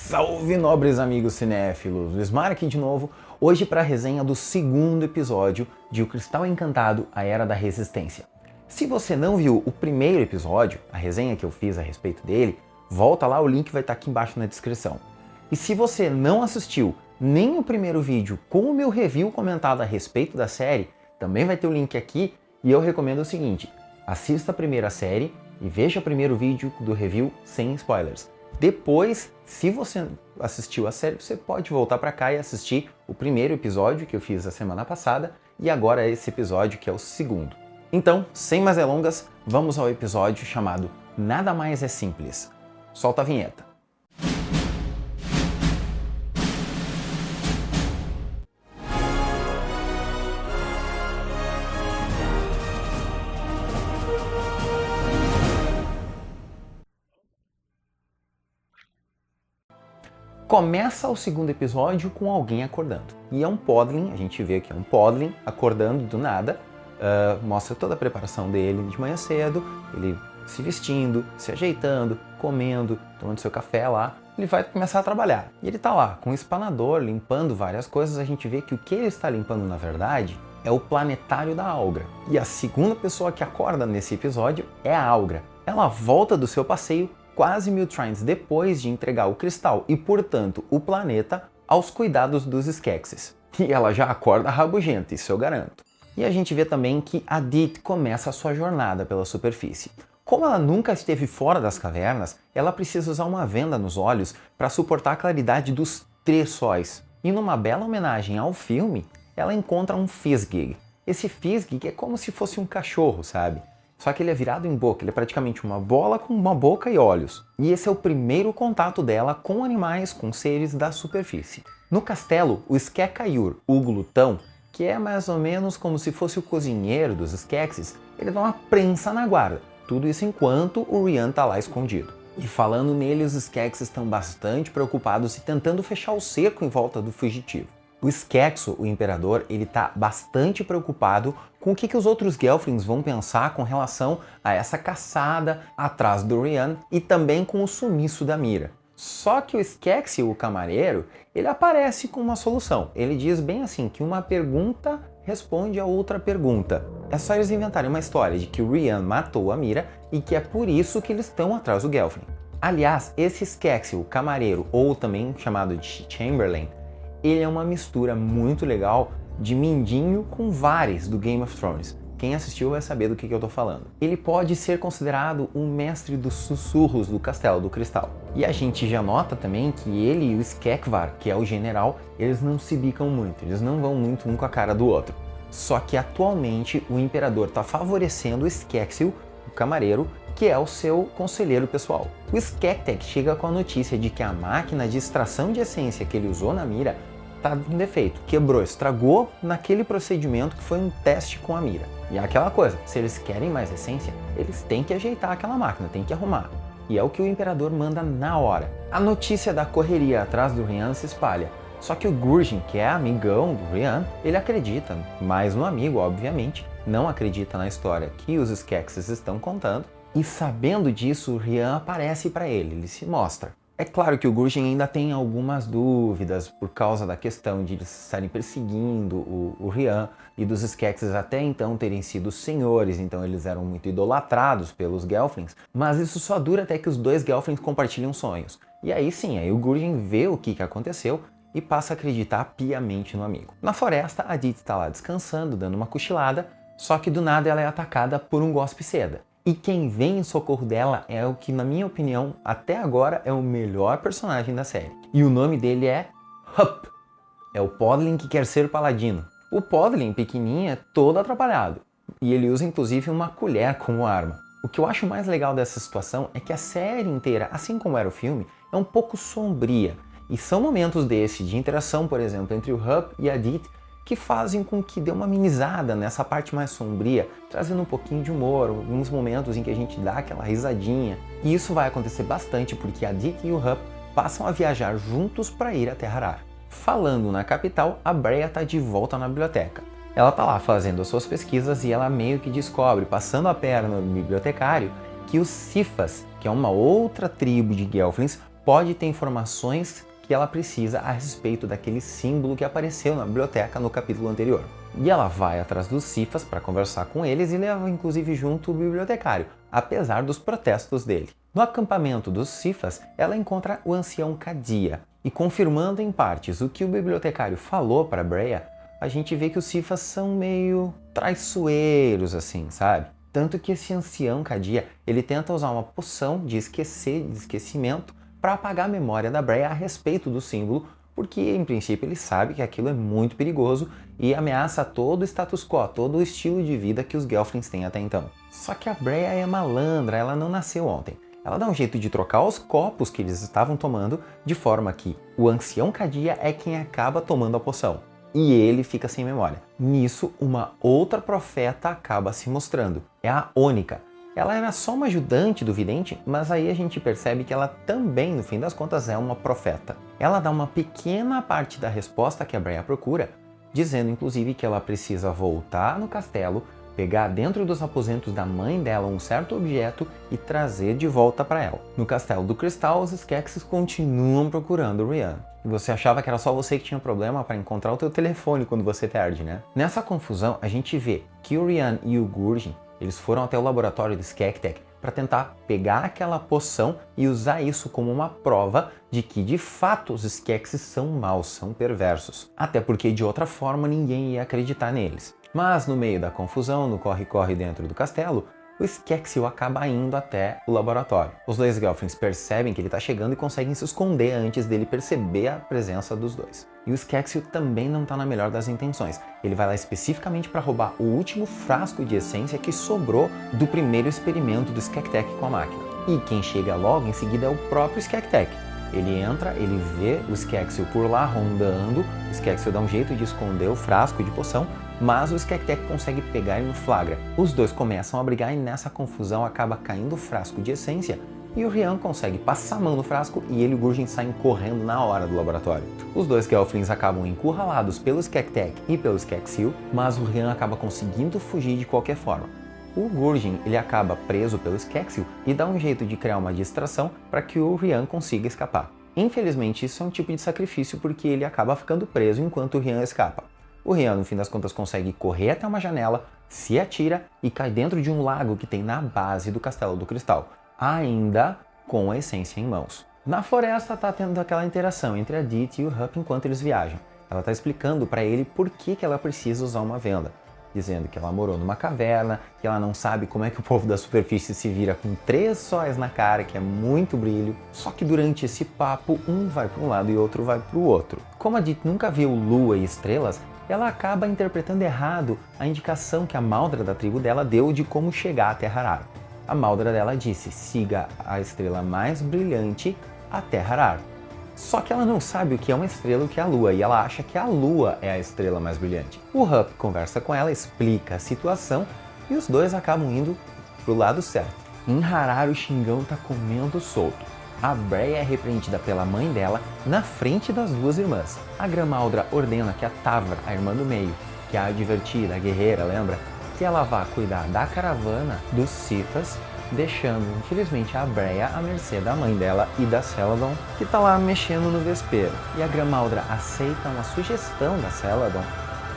Salve, nobres amigos cinéfilos! Luismar aqui de novo, hoje para a resenha do segundo episódio de O Cristal Encantado, a Era da Resistência. Se você não viu o primeiro episódio, a resenha que eu fiz a respeito dele, volta lá, o link vai estar aqui embaixo na descrição. E se você não assistiu nem o primeiro vídeo com o meu review comentado a respeito da série, também vai ter o link aqui e eu recomendo o seguinte: assista a primeira série e veja o primeiro vídeo do review sem spoilers. Depois, se você assistiu a série, você pode voltar para cá e assistir o primeiro episódio que eu fiz a semana passada e agora esse episódio que é o segundo. Então, sem mais delongas, vamos ao episódio chamado Nada Mais é Simples. Solta a vinheta. Começa o segundo episódio com alguém acordando. E é um Podlin, a gente vê que é um Podlin acordando do nada, mostra toda a preparação dele de manhã cedo, ele se vestindo, se ajeitando, comendo, tomando seu café lá, ele vai começar a trabalhar. E ele tá lá com um espanador, limpando várias coisas, a gente vê que o que ele está limpando na verdade é o planetário da Augra. E a segunda pessoa que acorda nesse episódio é a Augra. Ela volta do seu passeio quase 1000 Trines depois de entregar o cristal e, portanto, o planeta aos cuidados dos Skeksis. E ela já acorda rabugenta, isso eu garanto. E a gente vê também que a Dit começa a sua jornada pela superfície. Como ela nunca esteve fora das cavernas, ela precisa usar uma venda nos olhos para suportar a claridade dos 3 sóis. E numa bela homenagem ao filme, ela encontra um Fizzgig. Esse Fizzgig é como se fosse um cachorro, sabe? Só que ele é virado em boca, ele é praticamente uma bola com uma boca e olhos. E esse é o primeiro contato dela com animais, com seres da superfície. No castelo, o Skekayur, o glutão, que é mais ou menos como se fosse o cozinheiro dos Skeksis, ele dá uma prensa na guarda. Tudo isso enquanto o Rian tá lá escondido. E falando nele, os Skeksis estão bastante preocupados e tentando fechar o cerco em volta do fugitivo. O Skekso, o imperador, ele tá bastante preocupado com o que os outros Gelflings vão pensar com relação a essa caçada atrás do Rian e também com o sumiço da Mira. Só que o Skeksis, o camareiro, ele aparece com uma solução. Ele diz bem assim que uma pergunta responde a outra pergunta. É só eles inventarem uma história de que o Rian matou a Mira e que é por isso que eles estão atrás do Gelfling. Aliás, esse Skeksis, o camareiro, ou também chamado de Chamberlain, ele é uma mistura muito legal de Mindinho com Varys do Game of Thrones. Quem assistiu vai saber do que eu tô falando. Ele pode ser considerado um mestre dos sussurros do Castelo do Cristal. E a gente já nota também que ele e o Skekvar, que é o general, eles não se bicam muito, eles não vão muito um com a cara do outro. Só que atualmente o imperador está favorecendo o Skeksis, o camareiro, que é o seu conselheiro pessoal. O Skektek chega com a notícia de que a máquina de extração de essência que ele usou na Mira tá com defeito, quebrou, estragou naquele procedimento que foi um teste com a Mira. E é aquela coisa, se eles querem mais essência, eles têm que ajeitar aquela máquina, têm que arrumar. E é o que o imperador manda na hora. A notícia da correria atrás do Rian se espalha, só que o Gurjin, que é amigão do Rian, ele acredita, mais no amigo, obviamente, não acredita na história que os Skeksis estão contando, e sabendo disso, o Rian aparece para ele se mostra. É claro que o Gurjin ainda tem algumas dúvidas por causa da questão de eles estarem perseguindo o Rian e dos Skeksis até então terem sido senhores, então eles eram muito idolatrados pelos Gelflings, mas isso só dura até que os dois Gelflings compartilham sonhos. E aí sim, aí o Gurjin vê o que aconteceu e passa a acreditar piamente no amigo. Na floresta, a Dit está lá descansando, dando uma cochilada, só que do nada ela é atacada por um Gospe Seda. E quem vem em socorro dela é o que, na minha opinião, até agora é o melhor personagem da série. E o nome dele é Hup. É o Podlin que quer ser paladino. O Podlin, pequenininho, é todo atrapalhado. E ele usa inclusive uma colher como arma. O que eu acho mais legal dessa situação é que a série inteira, assim como era o filme, é um pouco sombria. E são momentos desse, de interação, por exemplo, entre o Hup e a Dit, que fazem com que dê uma amenizada nessa parte mais sombria, trazendo um pouquinho de humor, alguns momentos em que a gente dá aquela risadinha. E isso vai acontecer bastante porque a Dit e o Hup passam a viajar juntos para ir a Terra-Arar. Falando na capital, a Breya está de volta na biblioteca. Ela está lá fazendo as suas pesquisas e ela meio que descobre, passando a perna no bibliotecário, que os Sifas, que é uma outra tribo de Gelflings, pode ter informações que ela precisa a respeito daquele símbolo que apareceu na biblioteca no capítulo anterior. E ela vai atrás dos Sifas para conversar com eles e leva inclusive junto o bibliotecário, apesar dos protestos dele. No acampamento dos Sifas, ela encontra o ancião Kadia, e confirmando em partes o que o bibliotecário falou para Breya, a gente vê que os Sifas são meio traiçoeiros assim, sabe? Tanto que esse ancião Kadia, ele tenta usar uma poção de esquecimento para apagar a memória da Breya a respeito do símbolo, porque em princípio ele sabe que aquilo é muito perigoso e ameaça todo o status quo, todo o estilo de vida que os Gelflings têm até então. Só que a Breya é malandra, ela não nasceu ontem. Ela dá um jeito de trocar os copos que eles estavam tomando, de forma que o ancião Kadia é quem acaba tomando a poção. E ele fica sem memória. Nisso, uma outra profeta acaba se mostrando. É a Ônica. Ela era só uma ajudante do vidente, mas aí a gente percebe que ela também, no fim das contas, é uma profeta. Ela dá uma pequena parte da resposta que a Breya procura, dizendo inclusive que ela precisa voltar no castelo, pegar dentro dos aposentos da mãe dela um certo objeto e trazer de volta para ela. No Castelo do Cristal, os Skeksis continuam procurando o Rian. E você achava que era só você que tinha problema para encontrar o teu telefone quando você perde, né? Nessa confusão, a gente vê que o Rian e o Gurjin, eles foram até o laboratório do Skektek para tentar pegar aquela poção e usar isso como uma prova de que, de fato, os Skeksis são maus, são perversos. Até porque, de outra forma, ninguém ia acreditar neles. Mas, no meio da confusão, no corre-corre dentro do castelo, o Skeksil acaba indo até o laboratório. Os dois Gelflings percebem que ele está chegando e conseguem se esconder antes dele perceber a presença dos dois. E o Skeksil também não está na melhor das intenções. Ele vai lá especificamente para roubar o último frasco de essência que sobrou do primeiro experimento do Skektek com a máquina. E quem chega logo em seguida é o próprio Skektek. Ele entra, ele vê o Skeksil por lá rondando, o Skeksil dá um jeito de esconder o frasco de poção, mas o Skektek consegue pegar ele no flagra. Os dois começam a brigar e nessa confusão acaba caindo o frasco de essência e o Rian consegue passar a mão no frasco e ele e o Gurjin saem correndo na hora do laboratório. Os dois Gelflings acabam encurralados pelo Skektek e pelo Skeksil, mas o Rian acaba conseguindo fugir de qualquer forma. O Gurjin, ele acaba preso pelo Skeksil e dá um jeito de criar uma distração para que o Rian consiga escapar. Infelizmente, isso é um tipo de sacrifício porque ele acaba ficando preso enquanto o Rian escapa. O Rian, no fim das contas, consegue correr até uma janela, se atira e cai dentro de um lago que tem na base do Castelo do Cristal, ainda com a essência em mãos. Na floresta tá tendo aquela interação entre a Dit e o Hup enquanto eles viajam. Ela tá explicando para ele por que ela precisa usar uma venda, dizendo que ela morou numa caverna, que ela não sabe como é que o povo da superfície se vira com 3 sóis na cara, que é muito brilho. Só que durante esse papo, um vai para um lado e outro vai para o outro. Como a Dit nunca viu lua e estrelas, ela acaba interpretando errado a indicação que a Maldra da tribo dela deu de como chegar até Harar. A Maldra dela disse, siga a estrela mais brilhante até Harar. Só que ela não sabe o que é uma estrela e o que é a lua, e ela acha que a lua é a estrela mais brilhante. O Hup conversa com ela, explica a situação, e os dois acabam indo pro lado certo. Em Harar, o Xingão tá comendo solto. A Breya é repreendida pela mãe dela na frente das duas irmãs. A Gramaldra ordena que a Tavra, a irmã do meio, que é a divertida, a guerreira, lembra? Que ela vá cuidar da caravana dos Sifas, deixando, infelizmente, a Breya à mercê da mãe dela e da Celadon, que tá lá mexendo no vespeiro. E a Gramaldra aceita uma sugestão da Celadon,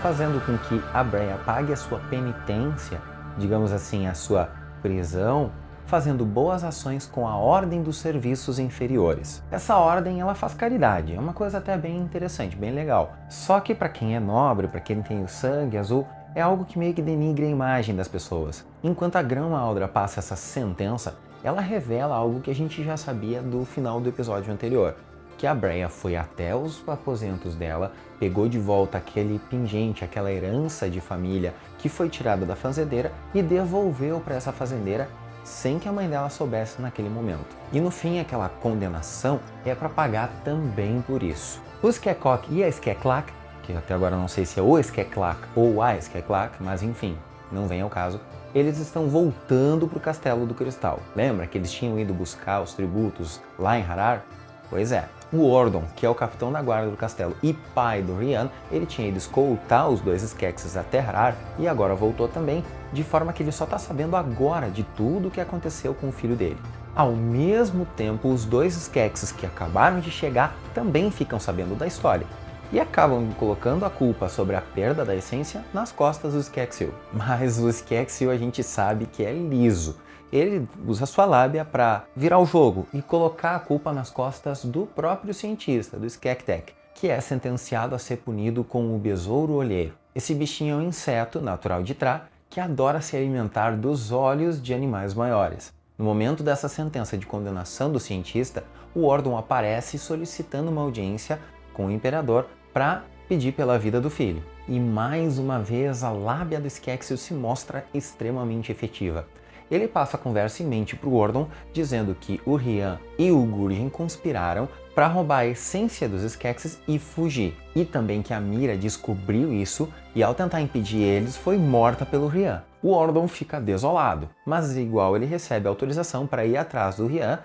fazendo com que a Breya pague a sua penitência, digamos assim, a sua prisão, fazendo boas ações com a Ordem dos Serviços Inferiores. Essa ordem, ela faz caridade, é uma coisa até bem interessante, bem legal. Só que para quem é nobre, para quem tem o sangue azul, é algo que meio que denigra a imagem das pessoas. Enquanto a Gramaldra passa essa sentença, ela revela algo que a gente já sabia do final do episódio anterior, que a Breya foi até os aposentos dela, pegou de volta aquele pingente, aquela herança de família que foi tirada da fazendeira e devolveu para essa fazendeira sem que a mãe dela soubesse naquele momento. E no fim, aquela condenação é para pagar também por isso. O Skekok e a Skeklak, que até agora não sei se é o Skeklak ou a Skeklak, mas enfim, não vem ao caso, eles estão voltando para o Castelo do Cristal. Lembra que eles tinham ido buscar os tributos lá em Harar? Pois é, o Ordon, que é o capitão da guarda do castelo e pai do Rian, ele tinha ido escoltar os dois Skeksis até Harar e agora voltou também, de forma que ele só está sabendo agora de tudo o que aconteceu com o filho dele. Ao mesmo tempo, os dois Skeksis que acabaram de chegar também ficam sabendo da história e acabam colocando a culpa sobre a perda da essência nas costas do Skeksil. Mas o Skeksil a gente sabe que é liso. Ele usa sua lábia para virar o jogo e colocar a culpa nas costas do próprio cientista, do Skektek, que é sentenciado a ser punido com o besouro olheiro. Esse bichinho é um inseto natural de Tra que adora se alimentar dos olhos de animais maiores. No momento dessa sentença de condenação do cientista, o Ordon aparece solicitando uma audiência com o imperador para pedir pela vida do filho. E mais uma vez a lábia do Skeksil se mostra extremamente efetiva. Ele passa a conversa em mente para o Ordon, dizendo que o Rian e o Gurjin conspiraram para roubar a essência dos Skeksis e fugir. E também que a Mira descobriu isso e ao tentar impedir eles foi morta pelo Rian. O Ordon fica desolado, mas igual ele recebe autorização para ir atrás do Rian,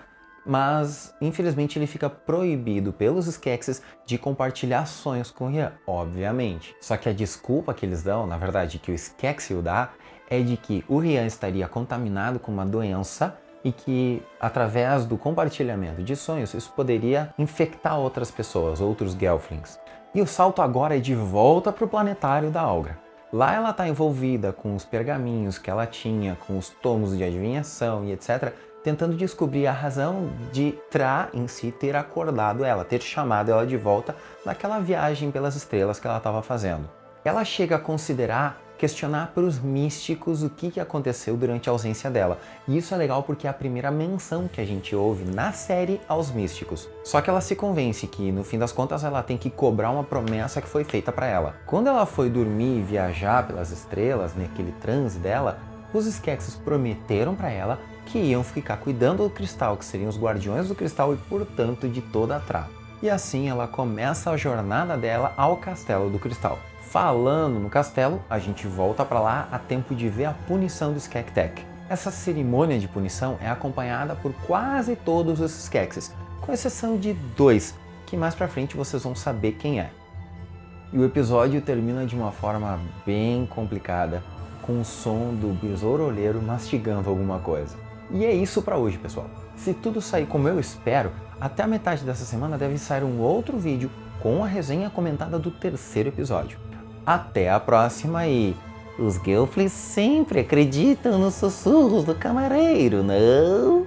mas infelizmente ele fica proibido pelos Skeksis de compartilhar sonhos com o Rian, obviamente. Só que a desculpa que eles dão, na verdade que o Skeksil dá, é de que o Rian estaria contaminado com uma doença e que, através do compartilhamento de sonhos, isso poderia infectar outras pessoas, outros Gelflings. E o salto agora é de volta para o planetário da Algra. Lá ela está envolvida com os pergaminhos que ela tinha, com os tomos de adivinhação e etc., tentando descobrir a razão de Tra em si ter acordado ela, ter chamado ela de volta naquela viagem pelas estrelas que ela estava fazendo. Ela chega a questionar para os místicos o que aconteceu durante a ausência dela. E isso é legal porque é a primeira menção que a gente ouve na série aos místicos. Só que ela se convence que, no fim das contas, ela tem que cobrar uma promessa que foi feita para ela. Quando ela foi dormir e viajar pelas estrelas, naquele transe dela, os Skeksis prometeram para ela que iam ficar cuidando do cristal, que seriam os guardiões do cristal e, portanto, de toda a Tra. E assim ela começa a jornada dela ao Castelo do Cristal. Falando no castelo, a gente volta para lá a tempo de ver a punição do Skektek. Essa cerimônia de punição é acompanhada por quase todos os Skeksis, com exceção de 2, que mais pra frente vocês vão saber quem é. E o episódio termina de uma forma bem complicada, com o som do besouro olheiro mastigando alguma coisa. E é isso para hoje, pessoal. Se tudo sair como eu espero, até a metade dessa semana deve sair um outro vídeo com a resenha comentada do 3º episódio. Até a próxima e os Gelflings sempre acreditam nos sussurros do camareiro, não?